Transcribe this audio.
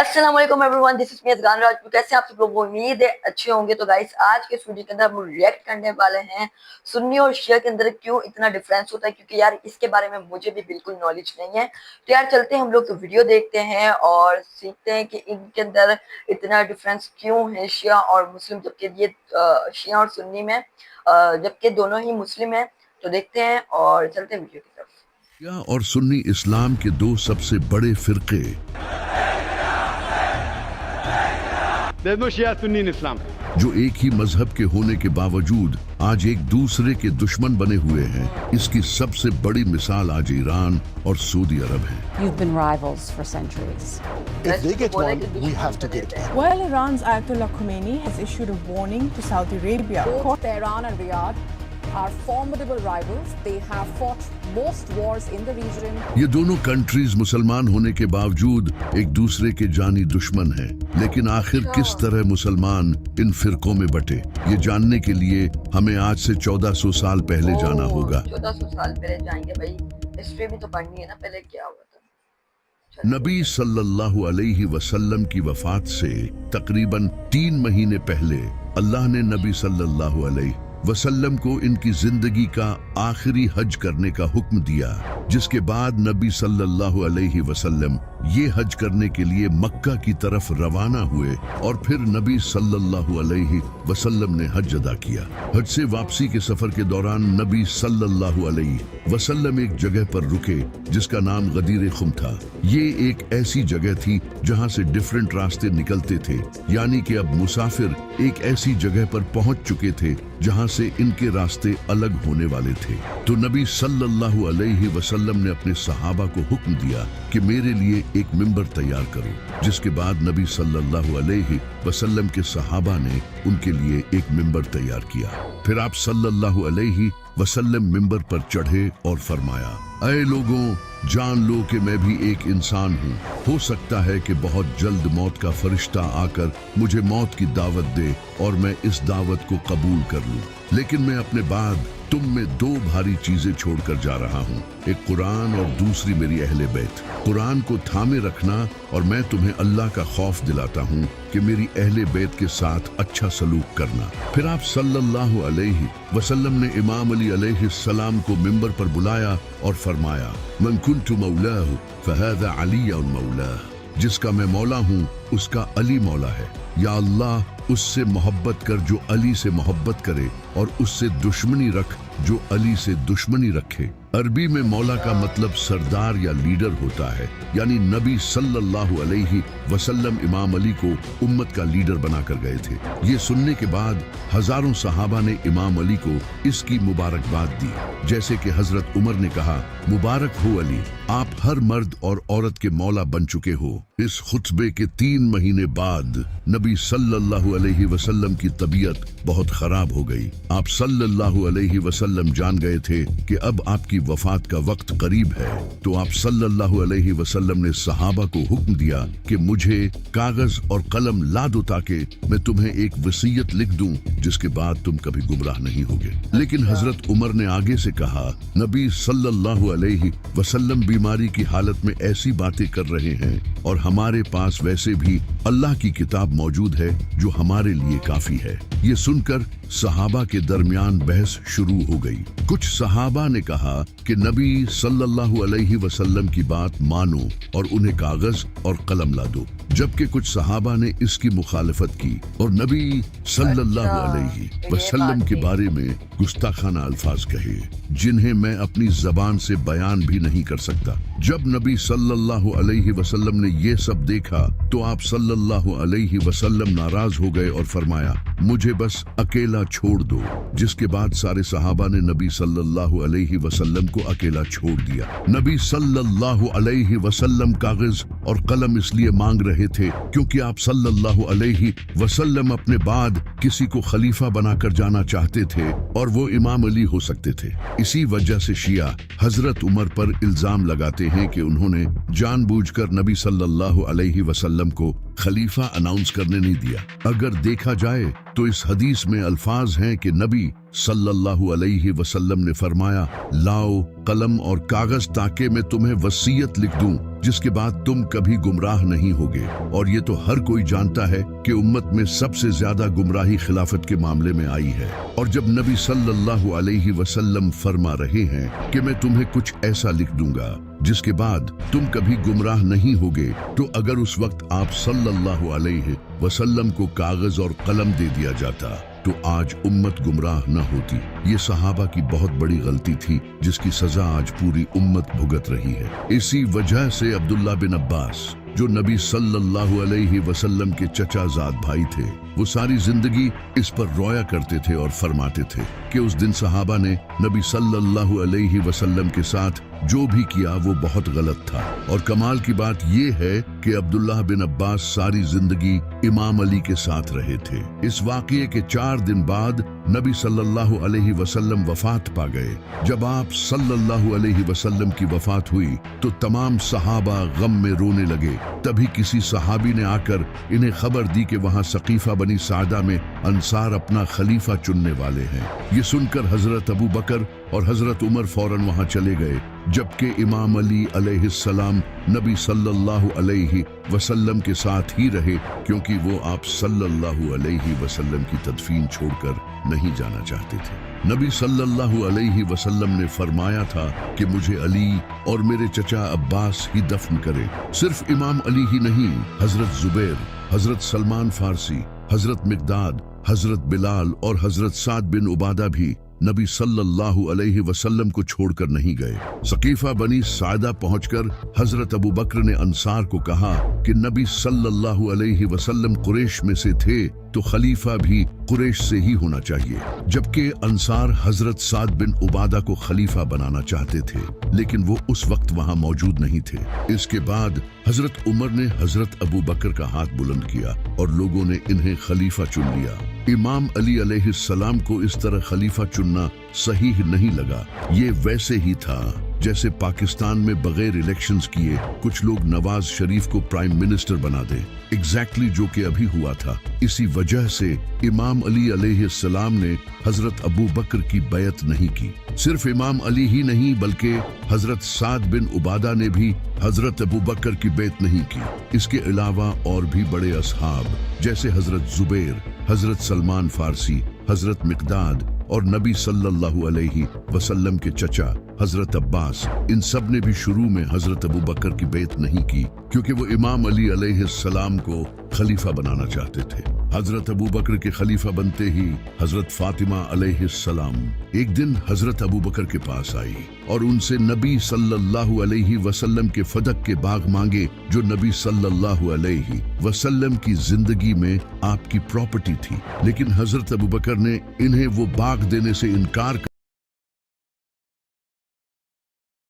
अस्सलाम वालेकुम everyone, this is me Azgan Rajput. कैसे हैं आप सब लोग? उम्मीद है अच्छे होंगे। तो गाइस, आज के इस वीडियो के अंदर हम रिएक्ट करने वाले हैं सुन्नी और शिया के अंदर क्यों इतना डिफरेंस होता है, क्योंकि यार इसके बारे में मुझे भी बिल्कुल नॉलेज नहीं है। तो यार चलते हैं, हम लोग वीडियो देखते हैं और सीखते हैं कि इनके अंदर इतना डिफरेंस क्यों है शिया और मुस्लिम, जबकि ये शिया और सुन्नी में जबकि दोनों ही मुस्लिम हैं। तो देखते हैं और चलते हैं वीडियो की तरफ। शिया और सुन्नी इस्लाम के दो सबसे बड़े फिरके। There's no Shia Sunni in Islam. जो एक ही मजहब के होने के बावजूद आज एक दूसरे के दुश्मन बने हुए हैं। इसकी सबसे बड़ी मिसाल आज ईरान और सऊदी अरब है। You've been rivals for centuries. If they get one, we have to get it. Well, Iran's Ayatollah Khomeini has issued a warning to Saudi Arabia. Both Tehran and Riyadh are formidable rivals. They have fought most wars in the region. ये दोनों countries मुसलमान होने के बावजूद एक दूसरे के जानी दुश्मन हैं। लेकिन आखिर किस तरह मुसलमान इन फिरकों में बटे, ये जानने के लिए हमें आज से 1400 साल पहले जाना होगा। 1400 साल पहले जाएंगे भाई, हिस्ट्री भी तो पढ़नी है ना, पहले क्या हुआ था। नबी सल्लल्लाहु अलैहि वसल्लम की वफात से तकरीबन 3 महीने पहले अल्लाह ने नबी सल्लल्लाहु अलैहि वसल्लम को इनकी जिंदगी का आखिरी हज करने का हुक्म दिया, जिसके बाद नबी सल्लल्लाहु अलैहि वसल्लम ये हज करने के लिए मक्का की तरफ रवाना हुए और फिर नबी सल्लल्लाहु अलैहि वसल्लम ने हज अदा किया। हज से वापसी के सफर के दौरान नबी सल्लल्लाहु अलैहि वसल्लम एक जगह पर रुके जिसका नाम गदीर खुम था। ये एक ऐसी जगह थी जहां से डिफरेंट रास्ते निकलते थे, यानी कि अब मुसाफिर एक ऐसी जगह पर पहुंच चुके थे जहां से इनके रास्ते अलग होने वाले थे। तो नबी सल्लल्लाहु अलैहि वसल्लम ने अपने सहाबा को हुक्म दिया कि मेरे लिए एक मिंबर तैयार करो, जिसके बाद नबी सल्लल्लाहु अलैहि वसल्लम के सहाबा ने उनके लिए एक मिंबर तैयार किया। फिर आप सल्लल्लाहु अलैहि वसल्लम मिंबर पर चढ़े और फरमाया, ऐ लोगों, जान लो कि मैं भी एक इंसान हूँ। हो सकता है कि बहुत जल्द मौत का फरिश्ता आकर मुझे मौत की दावत दे और मैं इस दावत को कबूल कर लूँ, लेकिन मैं अपने बाद तुम में 2 भारी चीजें छोड़कर जा रहा हूँ, एक कुरान और दूसरी मेरी अहले बैत। कुरान को थामे रखना और मैं तुम्हें अल्लाह का खौफ दिलाता हूँ कि मेरी अहले बैत के साथ अच्छा सलूक करना। फिर आप सल्लल्लाहु अलैहि वसल्लम ने इमाम अली अलैहि सलाम को मिंबर पर बुलाया और फरमाया, मन कुन्तु मौलाहु फहाज़ा अलियुन मौलाह, जिसका मैं मौला हूँ उसका अली मौला है। या अल्लाह, उससे मोहब्बत कर जो अली से मोहब्बत करे और उससे दुश्मनी रख जो अली से दुश्मनी रखे। अरबी में मौला का मतलब सरदार या लीडर होता है, यानी नबी सल्लल्लाहु अलैहि वसल्लम इमाम अली को उम्मत का लीडर बनाकर गए थे। ये सुनने के बाद हजारों सहाबा ने इमाम अली को इसकी मुबारकबाद दी, जैसे कि हजरत उमर ने कहा, मुबारक हो अली, आप हर मर्द और औरत के मौला बन चुके हो। इस खुतबे के 3 महीने बाद नबी सल्लल्लाहु अलैहि वसल्लम की तबीयत बहुत खराब हो गई। आप सल्लल्लाहु अलैहि वसल्लम जान गए थे कि अब आपकी वफात का वक्त करीब है। तो आप सल्लल्लाहु अलैहि वसल्लम ने सहाबा को हुक्म दिया कि मुझे कागज और कलम ला दो ताकि मैं तुम्हें एक वसीयत लिख दूं, जिसके बाद तुम कभी गुमराह नहीं होगे। लेकिन हजरत उमर ने आगे से कहा, नबी सल्लल्लाहु अलैहि वसल्लम बीमारी की हालत में ऐसी बातें कर रहे हैं और हमारे पास वैसे भी अल्लाह की किताब मौजूद है जो हमारे लिए काफी है। ये सुनकर सहाबा के दरमियान बहस शुरू हो गई। कुछ सहाबा ने कहा कि नबी सल्लल्लाहु अलैहि वसल्लम की बात मानो और उन्हें कागज और कलम ला दो, जबकि कुछ सहाबा ने इसकी मुखालफत की और नबी सल्लल्लाहु अलैहि वसल्लम के बारे में गुस्ताखाना अल्फाज कहे, जिन्हें मैं अपनी जबान से बयान भी नहीं कर सकता। जब नबी सल्लल्लाहु अलैहि वसल्लम ने ये सब देखा तो आप सल्लल्लाहु अलैहि वसल्लम नाराज हो गए और फरमाया, मुझे बस अकेला छोड़ दो, जिसके बाद सारे सहाबा ने नबी सल्लल्लाहु अलैहि वसल्लम को अकेला छोड़ दिया। नबी सल्लल्लाहु अलैहि वसल्लम कागज और कलम इसलिए मांग रहे थे क्योंकि आप सल्लल्लाहु अलैहि वसल्लम अपने बाद किसी को खलीफा बनाकर जाना चाहते थे और वो इमाम अली हो सकते थे। इसी वजह से शिया हजरत उमर पर इल्जाम लगाते हैं कि उन्होंने जानबूझकर नबी सल्लल्लाहु अलैहि वसल्लम को खलीफा अनाउंस करने नहीं दिया। अगर देखा जाए तो इस हदीस में अल्फाज हैं कि नबी सल्लल्लाहु अलैहि वसल्लम ने फरमाया, लाओ कलम और कागज ताकि मैं तुम्हें वसीयत लिख दूं जिसके बाद तुम कभी गुमराह नहीं होगे। और ये तो हर कोई जानता है कि उम्मत में सबसे ज्यादा गुमराही खिलाफत के मामले में आई है। और जब नबी सल्लल्लाहु अलैहि वसल्लम फरमा रहे हैं कि मैं तुम्हें कुछ ऐसा लिख दूंगा जिसके बाद तुम कभी गुमराह नहीं होगे, तो अगर उस वक्त आप सल्लल्लाहु अलैहि वसल्लम को कागज और कलम दे दिया जाता तो आज उम्मत गुमराह न होती। ये सहाबा की बहुत बड़ी गलती थी जिसकी सजा आज पूरी उम्मत भुगत रही है। इसी वजह से अब्दुल्ला बिन अब्बास, जो नबी सल्लल्लाहु अलैहि वसल्लम के चचाजाद भाई थे, वो सारी जिंदगी इस पर रोया करते थे और फरमाते थे कि उस दिन सहाबा ने नबी सल्लल्लाहु अलैहि वसल्लम के साथ जो भी किया वो बहुत गलत था। और कमाल की बात ये है कि अब्दुल्लाह बिन अब्बास सारी जिंदगी इमाम अली के साथ रहे थे। इस वाक़ये के 4 दिन बाद नबी सल्लल्लाहु अलैहि वसल्लम वफात पा गए। जब आप सल्लल्लाहु अलैहि वसल्लम की वफात हुई तो तमाम सहाबा गम में रोने लगे। तभी किसी सहाबी ने आकर इन्हें खबर दी कि वहां सकीफा बनी सादा में अंसार अपना खलीफा चुनने वाले हैं। ये सुनकर हजरत अबू बकर और हजरत उमर फौरन वहां चले गए, जबकि इमाम अली अलैहिस्सलाम नबी सल्लल्लाहु अलैहि वसल्लम के साथ ही रहे, क्योंकि वो आप सल्लल्लाहु अलैहि वसल्लम की तदफीन छोड़कर नहीं जाना चाहते थे। नबी सल्लल्लाहु अलैहि वसल्लम ने फरमाया था कि मुझे अली और मेरे चचा अब्बास ही दफन करें। सिर्फ इमाम अली ही नहीं, हजरत जुबैर, हजरत सलमान फारसी, हजरत मिकदाद, हजरत बिलाल और हजरत साद बिन उबादा भी नबी सल्लल्लाहु अलैहि वसल्लम को छोड़कर नहीं गए। सकीफा बनी सादा पहुंचकर हजरत अबू बकर ने अंसार को कहा कि नबी सल्लल्लाहु अलैहि वसल्लम कुरैश में से थे तो खलीफा भी कुरैश से ही होना चाहिए। जबकि अंसार हजरत साद बिन उबादा को खलीफा बनाना चाहते थे, लेकिन वो उस वक्त वहां मौजूद नहीं थे। इसके बाद हजरत उमर ने हजरत अबू बकर का हाथ बुलंद किया और लोगों ने इन्हें खलीफा चुन लिया। इमाम अली अलैहिस्सलाम को इस तरह खलीफा चुनना सही नहीं लगा। ये वैसे ही था जैसे पाकिस्तान में बगैर इलेक्शंस किए कुछ लोग नवाज शरीफ को प्राइम मिनिस्टर बना दे। एग्जैक्टली जो कि अभी हुआ था। इसी वजह से इमाम अली अलैहिस्सलाम ने हजरत अबू बकर की बैत नहीं की। सिर्फ इमाम अली ही नहीं बल्कि हजरत साद बिन उबादा ने भी हजरत अबू बकर की बैत नहीं की। इसके अलावा और भी बड़े असहाब जैसे हजरत जुबैर, हजरत सलमान फारसी, हजरत मिकदाद और नबी सल्लल्लाहु अलैहि वसल्लम के चचा हजरत अब्बास, इन सब ने भी शुरू में हजरत अबू बकर की बैत नहीं की, क्योंकि वो इमाम अली अलैहिस्सलाम को खलीफा बनाना चाहते थे। हजरत अबू बकर के खलीफा बनते ही हजरत फातिमा अलैहिस्सलाम एक दिन हजरत अबू बकर के पास आई और उनसे नबी सल्लल्लाहु अलैहि वसल्लम के फदक के बाग मांगे, जो नबी सल्लल्लाहु अलैहि वसल्लम की जिंदगी में आपकी प्रॉपर्टी थी। लेकिन हजरत अबू बकर ने इन्हें वो बाग देने से इनकार